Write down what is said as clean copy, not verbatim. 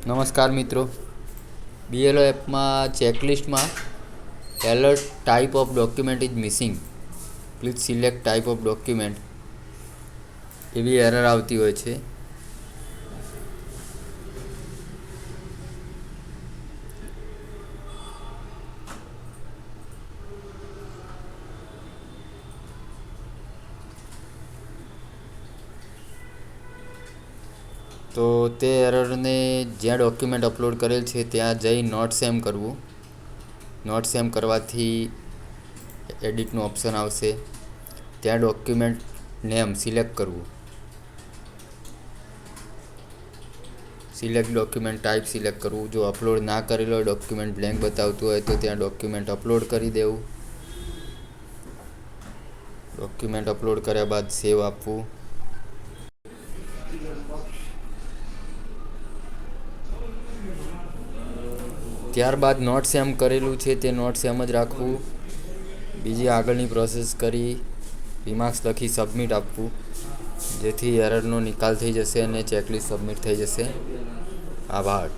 નમસ્કાર મિત્રો, BLO એપમાં ચેકલિસ્ટમાં alert type of document is missing, please select type of document એવી એરર આવતી હોય છે. તો તે એરરને જ્યાં ડોક્યુમેન્ટ અપલોડ કરેલ છે ત્યાં જઈ નોટ સેમ કરવું. નોટ સેમ કરવાથી એડિટનું ઓપ્શન આવશે. ત્યાં ડોક્યુમેન્ટ નેમ સિલેક્ટ કરવું. સિલેક્ટ ડોક્યુમેન્ટ ટાઈપ સિલેક્ટ કરવું. જો અપલોડ ના કરેલો હોય, ડોક્યુમેન્ટ બ્લેન્ક બતાવતું હોય તો ત્યાં ડોક્યુમેન્ટ અપલોડ કરી દેવું. ડોક્યુમેન્ટ અપલોડ કર્યા બાદ સેવ આપવું. ત્યારબાદ નોટ સેમ કરેલું છે તે નોટ સેમ જ રાખવું. બીજી આગળની પ્રોસેસ કરી રિમાર્ક્સ લખી સબમિટ આપવું, જેથી એરરનો નિકાલ થઈ જશે અને ચેકલિસ્ટ સબમિટ થઈ જશે. આભાર.